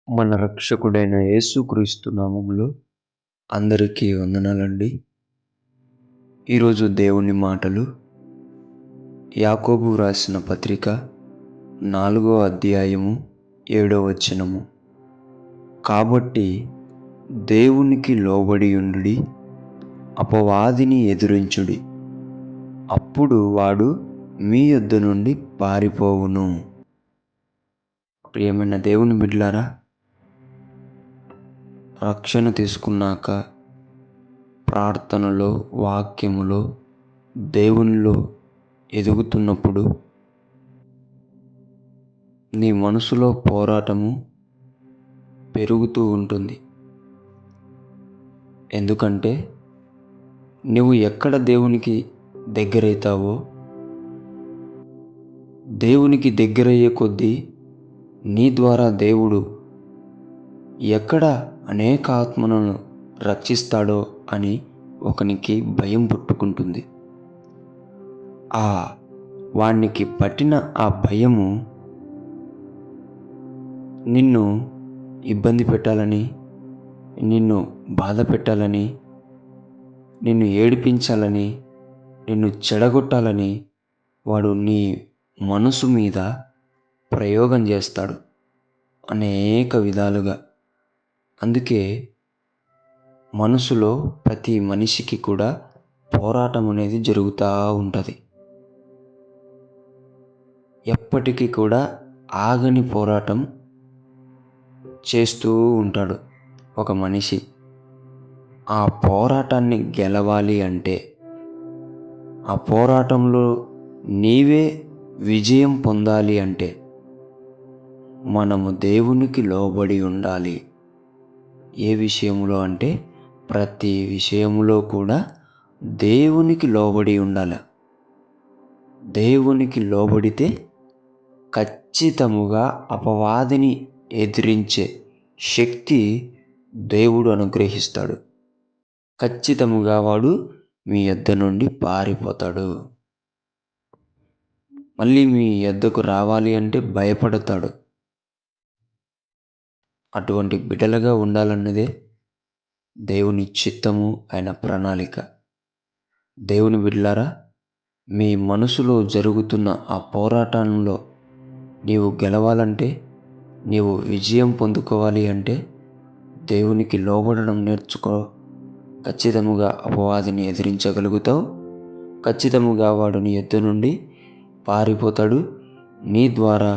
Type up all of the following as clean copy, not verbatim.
మన రక్షకుడైన యేసుక్రీస్తు నామములో అందరికీ వందనాలండి. ఈరోజు దేవుని మాటలు యాకోబు రాసిన పత్రిక 4వ అధ్యాయము 7వ వచనము. కాబట్టి దేవునికి లోబడి ఉండుడి, అపవాదిని ఎదురించుడి, అప్పుడు వాడు మీ యొద్ద నుండి పారిపోవును. ప్రియమైన దేవుని బిడ్డలారా, రక్షణ తీసుకున్నాక ప్రార్థనలో, వాక్యములో, దేవునిలో ఎదుగుతున్నప్పుడు నీ మనసులో పోరాటము పెరుగుతూ ఉంటుంది. ఎందుకంటే నువ్వు ఎక్కడ దేవునికి దగ్గరవుతావో, దేవునికి దగ్గరయ్యే కొద్దీ నీ ద్వారా దేవుడు ఎక్కడ అనేక ఆత్మలను రక్షిస్తాడో అని ఒకనికి భయం పుట్టుకుంటుంది. వానికి పట్టిన ఆ భయము నిన్ను ఇబ్బంది పెట్టాలని, నిన్ను బాధ పెట్టాలని, నిన్ను ఏడిపించాలని, నిన్ను చెడగొట్టాలని వాడు నీ మనసు మీద ప్రయోగం చేస్తాడు అనేక విధాలుగా. అందుకే మనసులో ప్రతి మనిషికి కూడా పోరాటం అనేది జరుగుతూ ఉంటుంది. ఎప్పటికీ కూడా ఆగని పోరాటం చేస్తూ ఉంటాడు ఒక మనిషి. ఆ పోరాటాన్ని గెలవాలి అంటే, ఆ పోరాటంలో నీవే విజయం పొందాలి అంటే మనము దేవునికి లోబడి ఉండాలి. ఏ విషయంలో అంటే ప్రతి విషయంలో కూడా దేవునికి లోబడి ఉండాలి. దేవునికి లోబడితే ఖచ్చితముగా అపవాదిని ఎదిరించే శక్తి దేవుడు అనుగ్రహిస్తాడు. ఖచ్చితముగా వాడు మీ యొద్ద నుండి పారిపోతాడు. మళ్ళీ మీ యొద్దకు రావాలి అంటే భయపడతాడు. అటువంటి బిడ్డలుగా ఉండాలన్నదే దేవుని చిత్తము, ఆయన ప్రణాళిక. దేవుని బిడ్డలారా, మీ మనసులో జరుగుతున్న ఆ పోరాటంలో నీవు గెలవాలంటే, నీవు విజయం పొందుకోవాలి అంటే దేవునికి లోబడడం నేర్చుకో. ఖచ్చితముగా అపవాదిని ఎదిరించగలుగుతావు. ఖచ్చితముగా వాడు నీ యొద్ద నుండి పారిపోతాడు. నీ ద్వారా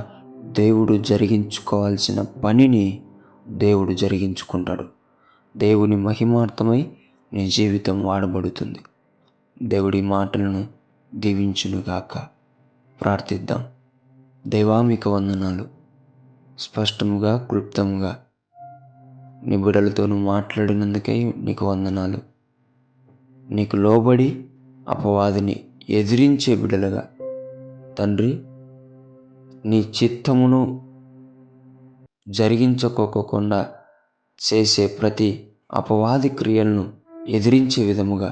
దేవుడు జరిగించుకోవాల్సిన పనిని దేవుడు జరిగించుకుంటాడు. దేవుని మహిమార్థమై నీ జీవితం వాడబడుతుంది. దేవుడి మాటలను దీవించునుగాక. ప్రార్థిద్దాం. దేవా, మీకు వందనాలు. స్పష్టముగా, క్లుప్తంగా నీ బిడ్డలతోనూ మాట్లాడినందుకై నీకు వందనాలు. నీకు లోబడి అపవాదిని ఎదిరించే బిడ్డలుగా తండ్రి, నీ చిత్తమును జరిగించుకోకుండా చేసే ప్రతి అపవాది క్రియలను ఎదిరించే విధముగా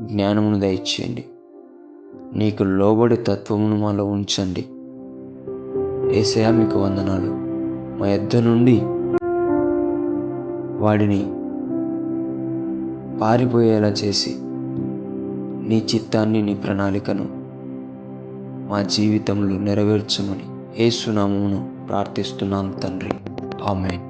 జ్ఞానమును దయచేయండి. నీకు లోబడి తత్వమును మాలో ఉంచండి. యేసయ్యా, మీకు వందనాలు. మా యొద్ద నుండి వాడిని పారిపోయేలా చేసి నీ చిత్తాన్ని, నీ ప్రణాళికను మా జీవితంలో నెరవేర్చమని యేసు నామమున ప్రార్థిస్తున్నాను తండ్రి. ఆమేన్.